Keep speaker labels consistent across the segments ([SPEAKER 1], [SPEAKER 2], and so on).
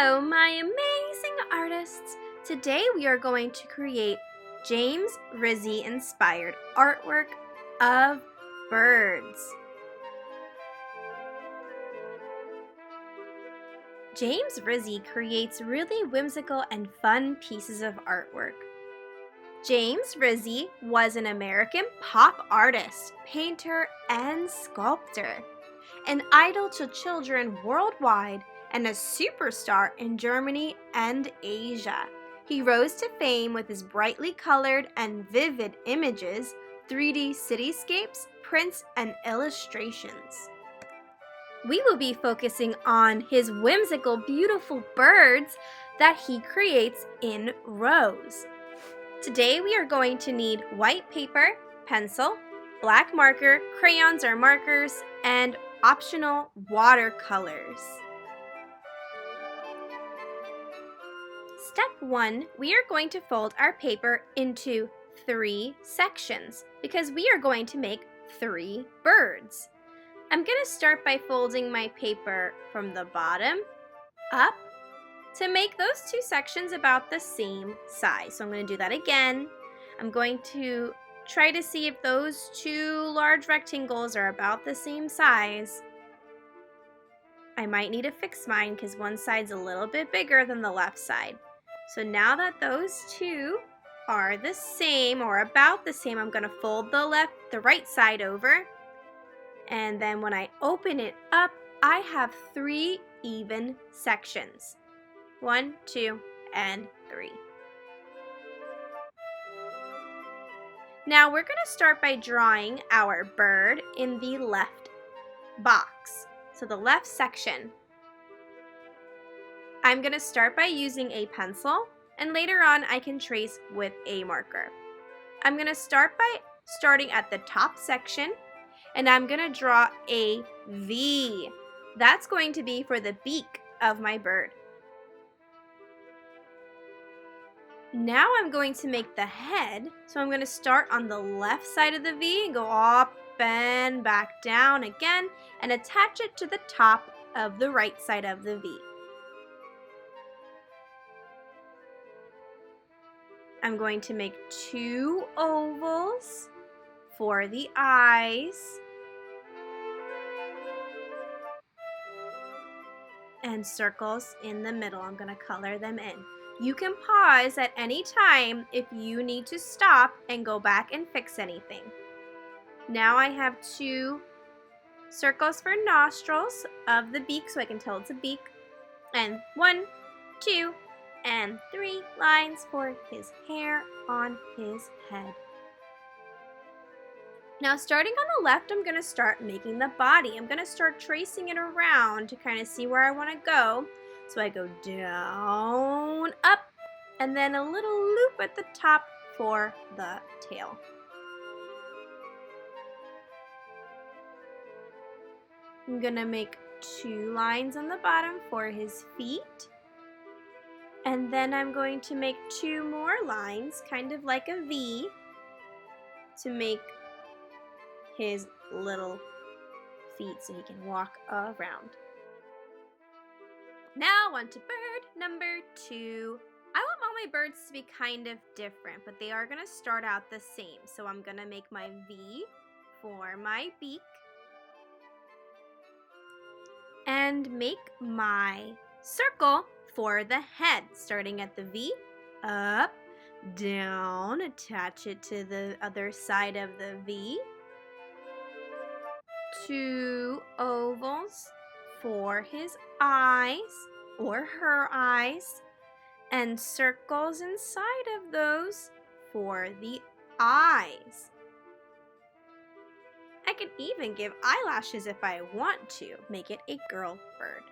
[SPEAKER 1] Hello, my amazing artists! Today we are going to create James Rizzi inspired artwork of birds. James Rizzi creates really whimsical and fun pieces of artwork. James Rizzi was an American pop artist, painter, and sculptor, an idol to children worldwide and a superstar in Germany and Asia. He rose to fame with his brightly colored and vivid images, 3D cityscapes, prints, and illustrations. We will be focusing on his whimsical, beautiful birds that he creates in rows. Today we are going to need white paper, pencil, black marker, crayons or markers, and optional watercolors. Step 1, we are going to fold our paper into 3 sections because we are going to make 3 birds. I'm going to start by folding my paper from the bottom up to make those 2 sections about the same size. So I'm going to do that again. I'm going to try to see if those 2 large rectangles are about the same size. I might need to fix mine because one side's a little bit bigger than the left side. So now that those 2 are the same or about the same, I'm going to fold the right side over. And then when I open it up, I have 3 even sections. 1, 2, and 3. Now we're going to start by drawing our bird in the left box. So the left section. I'm going to start by using a pencil, and later on I can trace with a marker. I'm going to start by starting at the top section, and I'm going to draw a V. That's going to be for the beak of my bird. Now I'm going to make the head, so I'm going to start on the left side of the V and go up and back down again and attach it to the top of the right side of the V. I'm going to make 2 ovals for the eyes and circles in the middle. I'm going to color them in. You can pause at any time if you need to stop and go back and fix anything. Now I have 2 circles for nostrils of the beak so I can tell it's a beak, and 1, 2, and 3 lines for his hair on his head. Now starting on the left, I'm going to start making the body. I'm going to start tracing it around to kind of see where I want to go. So I go down, up, and then a little loop at the top for the tail. I'm going to make 2 lines on the bottom for his feet. And then I'm going to make 2 more lines, kind of like a V, to make his little feet so he can walk around. Now on to bird number 2. I want all my birds to be kind of different, but they are going to start out the same. So I'm going to make my V for my beak and make my circle for the head, starting at the V, up, down, attach it to the other side of the V, 2 ovals for his eyes or her eyes, and circles inside of those for the eyes. I can even give eyelashes if I want to, make it a girl bird.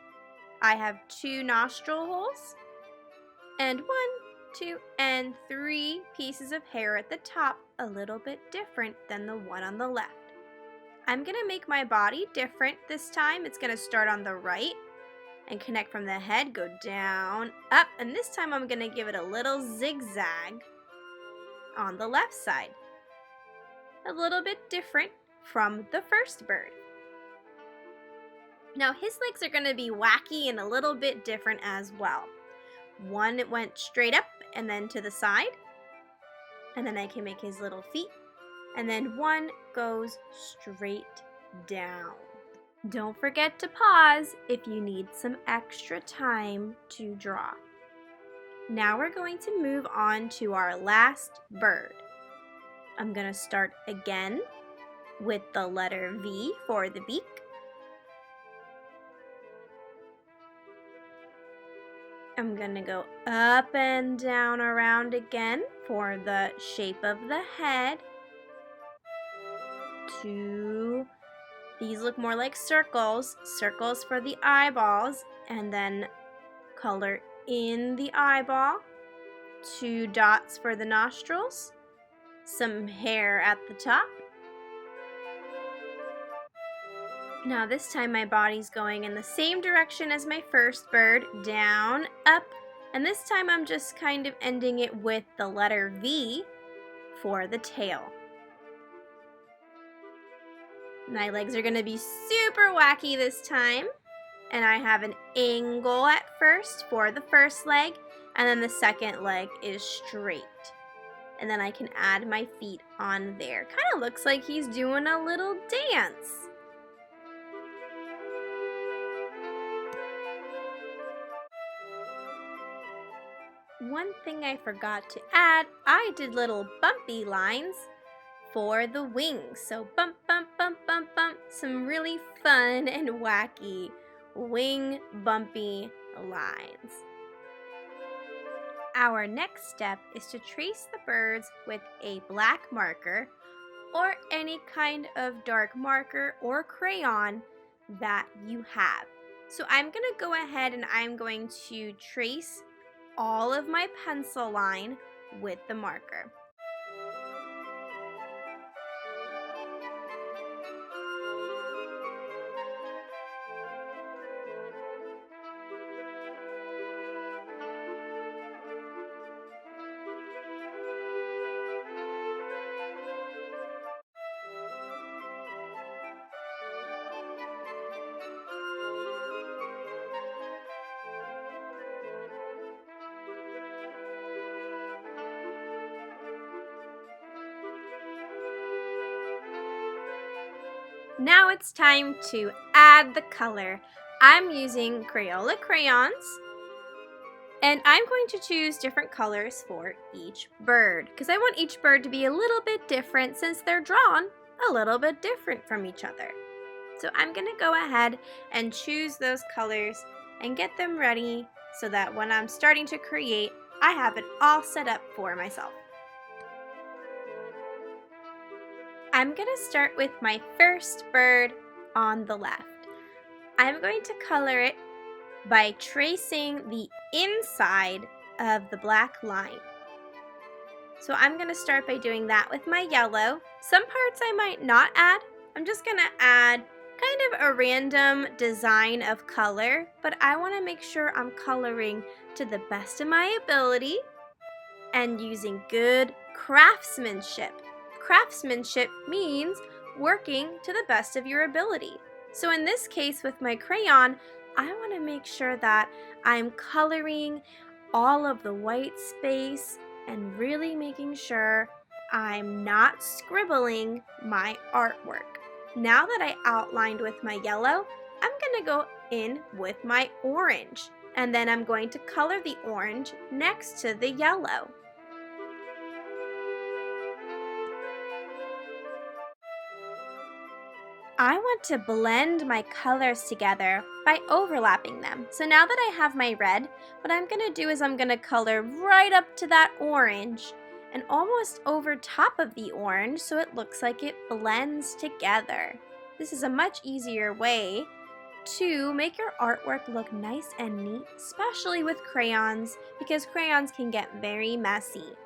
[SPEAKER 1] I have 2 nostril holes and 1, 2, and 3 pieces of hair at the top, a little bit different than the one on the left. I'm going to make my body different this time. It's going to start on the right and connect from the head, go down, up, and this time I'm going to give it a little zigzag on the left side. A little bit different from the first bird. Now his legs are going to be wacky and a little bit different as well. One went straight up and then to the side, and then I can make his little feet, and then one goes straight down. Don't forget to pause if you need some extra time to draw. Now we're going to move on to our last bird. I'm going to start again with the letter V for the beak. I'm going to go up and down around again for the shape of the head. These look more like circles for the eyeballs, and then color in the eyeball. 2 dots for the nostrils, some hair at the top. Now this time my body's going in the same direction as my first bird, down, up, and this time I'm just kind of ending it with the letter V for the tail. My legs are going to be super wacky this time, and I have an angle at first for the first leg, and then the second leg is straight. And then I can add my feet on there. Kind of looks like he's doing a little dance. One thing I forgot to add, I did little bumpy lines for the wings. So bump, bump, bump, bump, bump. Some really fun and wacky wing bumpy lines. Our next step is to trace the birds with a black marker or any kind of dark marker or crayon that you have. So I'm going to go ahead and I'm going to trace all of my pencil line with the marker. Now it's time to add the color. I'm using Crayola crayons, and I'm going to choose different colors for each bird because I want each bird to be a little bit different since they're drawn a little bit different from each other. So I'm going to go ahead and choose those colors and get them ready so that when I'm starting to create, I have it all set up for myself. I'm going to start with my first bird on the left. I'm going to color it by tracing the inside of the black line. So I'm going to start by doing that with my yellow. Some parts I might not add. I'm just going to add kind of a random design of color, but I want to make sure I'm coloring to the best of my ability and using good craftsmanship. Craftsmanship means working to the best of your ability. So in this case with my crayon, I want to make sure that I'm coloring all of the white space and really making sure I'm not scribbling my artwork. Now that I outlined with my yellow, I'm going to go in with my orange, and then I'm going to color the orange next to the yellow. I want to blend my colors together by overlapping them. So now that I have my red, what I'm going to do is I'm going to color right up to that orange and almost over top of the orange so it looks like it blends together. This is a much easier way to make your artwork look nice and neat, especially with crayons, because crayons can get very messy.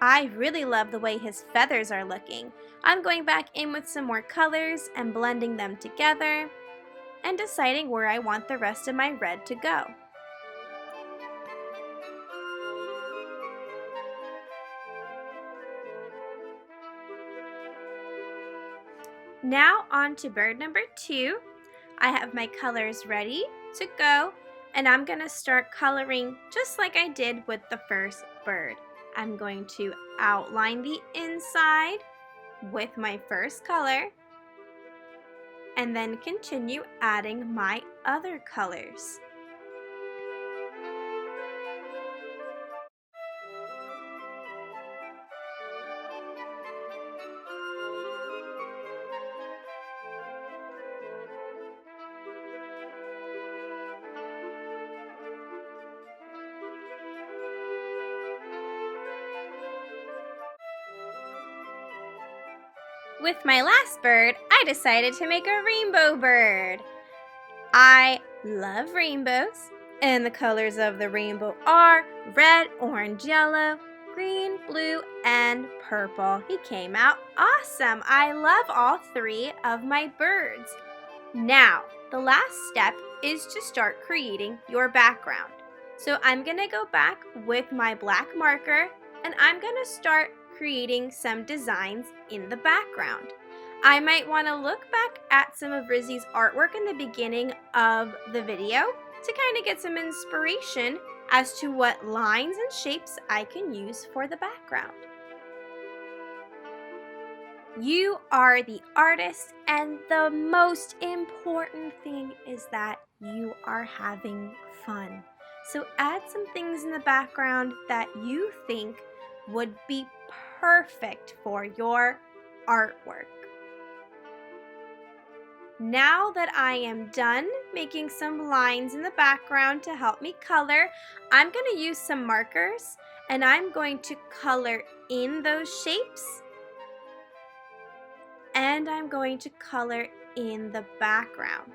[SPEAKER 1] I really love the way his feathers are looking. I'm going back in with some more colors and blending them together and deciding where I want the rest of my red to go. Now on to bird number 2. I have my colors ready to go, and I'm going to start coloring just like I did with the first bird. I'm going to outline the inside with my first color and then continue adding my other colors. With my last bird, I decided to make a rainbow bird. I love rainbows, and the colors of the rainbow are red, orange, yellow, green, blue, and purple. He came out awesome. I love all three of my birds. Now, the last step is to start creating your background. So I'm going to go back with my black marker, and I'm going to start creating some designs in the background. I might want to look back at some of Rizzi's artwork in the beginning of the video to kind of get some inspiration as to what lines and shapes I can use for the background. You are the artist, and the most important thing is that you are having fun. So add some things in the background that you think would be perfect for your artwork. Now that I am done making some lines in the background to help me color, I'm going to use some markers, and I'm going to color in those shapes, and I'm going to color in the background.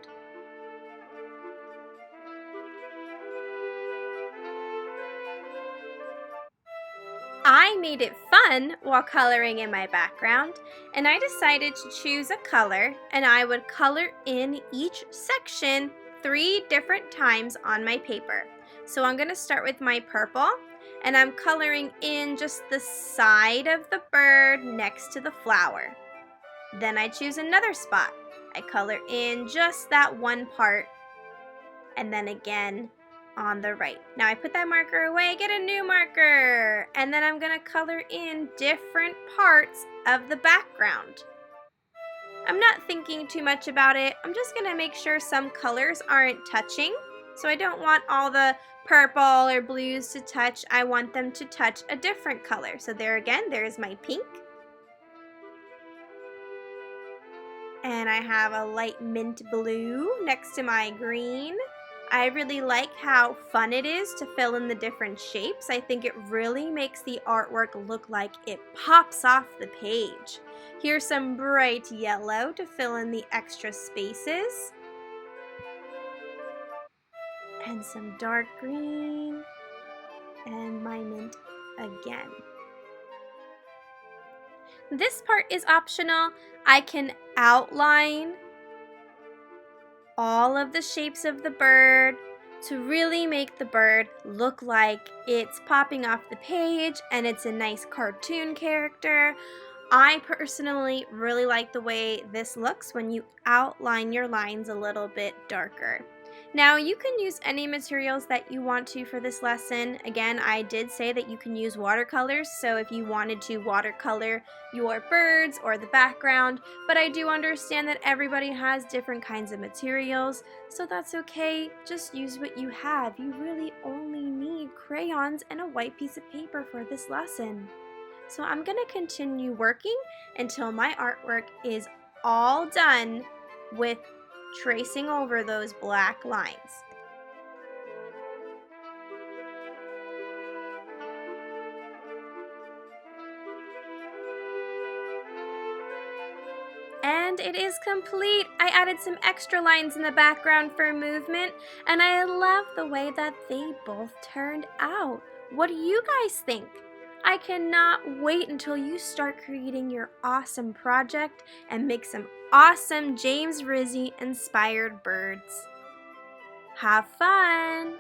[SPEAKER 1] I made it fun while coloring in my background, and I decided to choose a color, and I would color in each section 3 different times on my paper. So I'm going to start with my purple, and I'm coloring in just the side of the bird next to the flower. Then I choose another spot. I color in just that one part, and then again on the right. Now I put that marker away, get a new marker, and then I'm going to color in different parts of the background. I'm not thinking too much about it. I'm just going to make sure some colors aren't touching. So I don't want all the purple or blues to touch. I want them to touch a different color. So there again, there's my pink. And I have a light mint blue next to my green. I really like how fun it is to fill in the different shapes. I think it really makes the artwork look like it pops off the page. Here's some bright yellow to fill in the extra spaces. And some dark green. And my mint again. This part is optional. I can outline all of the shapes of the bird to really make the bird look like it's popping off the page and it's a nice cartoon character. I personally really like the way this looks when you outline your lines a little bit darker. Now you can use any materials that you want to for this lesson. Again, I did say that you can use watercolors, so if you wanted to watercolor your birds or the background, but I do understand that everybody has different kinds of materials, so that's okay. Just use what you have. You really only need crayons and a white piece of paper for this lesson. So I'm going to continue working until my artwork is all done with tracing over those black lines. And it is complete. I added some extra lines in the background for movement, and I love the way that they both turned out. What do you guys think? I cannot wait until you start creating your awesome project and make some awesome James Rizzi inspired birds. Have fun!